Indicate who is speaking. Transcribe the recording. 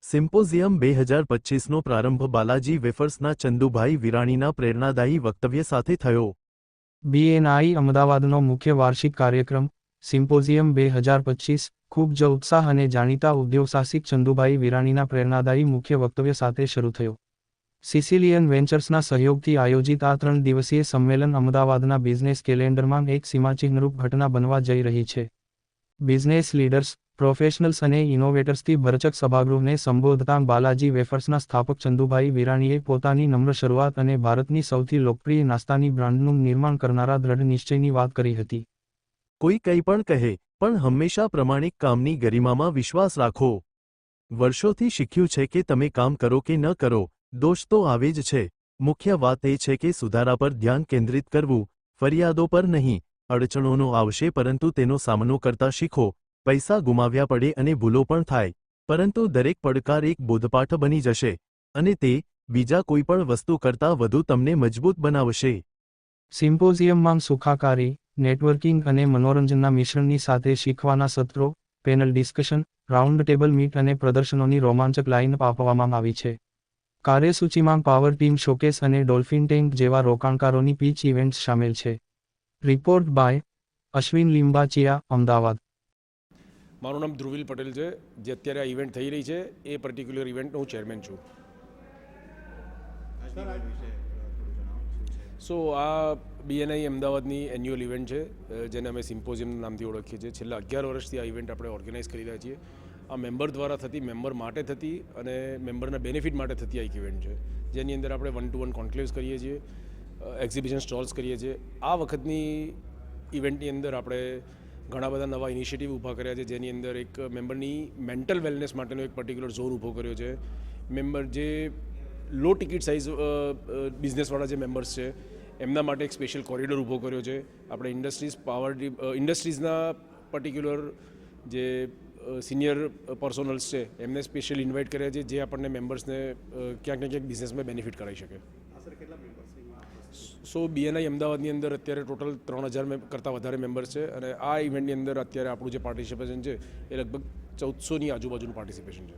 Speaker 1: Symposium 2025નો પ્રારંભ બાલાજી વેફર્સના ચંદુભાઈ વિરાણીના પ્રેરણાદાયી વક્તવ્ય સાથે થયો.
Speaker 2: BNI અમદાવાદનો મુખ્ય વાર્ષિક કાર્યક્રમ સિમ્પોઝિયમ 2025 ખૂબ જ ઉત્સાહ અને જાણીતા ઉદ્યોગસાહસિક ચંદુભાઈ વિરાણીના પ્રેરણાદાયી મુખ્ય વક્તવ્ય સાથે શરૂ થયો. સિસિલિયન વેન્ચર્સના સહયોગથી આયોજિત આ 3 દિવસીય સંમેલન અમદાવાદના બિઝનેસ કેલેન્ડરમાં એક સીમાચિહ્નરૂપ ઘટના બનવા જઈ રહી છે. બિઝનેસ લીડર્સ, પ્રોફેશનલ્સ અને ઇનોવેટર્સથી ભરચક સભાગૃહને સંબોધતા બાલાજી વેફર્સના સ્થાપક ચંદુભાઈ વિરાણીએ પોતાની નમ્ર શરૂઆત અને ભારતની સૌથી લોકપ્રિય નાસ્તાની બ્રાન્ડનું નિર્માણ કરનારા દ્રઢ નિશ્ચયની વાત કરી હતી.
Speaker 1: કોઈ કંઈ પણ કહે, પણ હંમેશા પ્રમાણિક કામની ગરિમામાં વિશ્વાસ રાખો. વર્ષોથી શીખ્યું છે કે તમે કામ કરો કે ન કરો, દોષ તો આવે જ છે. મુખ્ય વાત એ છે કે સુધારા પર ધ્યાન કેન્દ્રિત કરવું, ફરિયાદો પર નહીં. અડચણોનો આવશે પરંતુ તેનો સામનો કરતા શીખો. પૈસા ગુમાવ્યા પડે અને ભૂલો પણ થાય, પરંતુ દરેક પડકાર એક બોધપાઠ બની જશે, અને તે બીજા કોઈ પણ વસ્તુ કરતાં વધુ તમને મજબૂત બનાવશે.
Speaker 2: સિમ્પોઝિયમમાં સુખાકારી, નેટવર્કિંગ અને મનોરંજનના મિશ્રણની સાથે શીખવાના સત્રો, panel discussion, round table meet અને પ્રદર્શનોની રોમાંચક લાઇનઅપ આપવામાં આવી છે. કાર્યસૂચિમાં પાવર ટીમ શોકેસ અને ડોલ્ફિન ટેન્ક જેવા રોકાણકારોની પીચ ઇવેન્ટ્સ શામેલ છે. Report by Ashwin Limbachiya, Ahmedabad.
Speaker 3: મારું નામ ધ્રુવિલ પટેલ છે. જે અત્યારે આ ઇવેન્ટ થઈ રહી છે એ પર્ટિક્યુલર ઇવેન્ટનો હું ચેરમેન છું. સો આ BNI અમદાવાદની એન્યુઅલ ઇવેન્ટ છે, જેને અમે સિમ્પોઝિયમ નામથી ઓળખીએ છીએ. છેલ્લા 11 વર્ષથી આ ઇવેન્ટ આપણે ઓર્ગેનાઇઝ કરી રહ્યા છીએ. આ મેમ્બર દ્વારા થતી, મેમ્બર માટે થતી અને મેમ્બરના બેનિફિટ માટે થતી આ એક ઇવેન્ટ છે, જેની અંદર આપણે 1-to-1 કોન્ક્લેવ્સ કરીએ છીએ, એક્ઝિબિશન સ્ટોલ્સ કરીએ છીએ. આ વખતની ઇવેન્ટની અંદર આપણે ઘણા બધા નવા ઇનિશિયેટિવ ઊભા કર્યા છે, જેની અંદર એક મેમ્બરની મેન્ટલ વેલનેસ માટેનો એક પર્ટિક્યુલર ઝોન ઊભો કર્યો છે. મેમ્બર જે લો ટિકિટ સાઇઝ બિઝનેસવાળા જે મેમ્બર્સ છે એમના માટે એક સ્પેશિયલ કોરિડોર ઊભો કર્યો છે. આપણે ઇન્ડસ્ટ્રીઝના પર્ટિક્યુલર જે સિનિયર પર્સોનલ્સ છે એમને સ્પેશિયલ ઇન્વાઇટ કર્યા છે, જે આપણને મેમ્બર્સને ક્યાંક ને ક્યાંક બિઝનેસમાં બેનિફિટ કરાવી શકે. સો BNI અમદાવાદની અંદર અત્યારે ટોટલ 3000 કરતાં વધારે મેમ્બર્સ છે, અને આ ઇવેન્ટની અંદર અત્યારે આપણું જે પાર્ટિસિપેશન છે એ લગભગ 1400ની આજુબાજુનું પાર્ટિસિપેશન છે.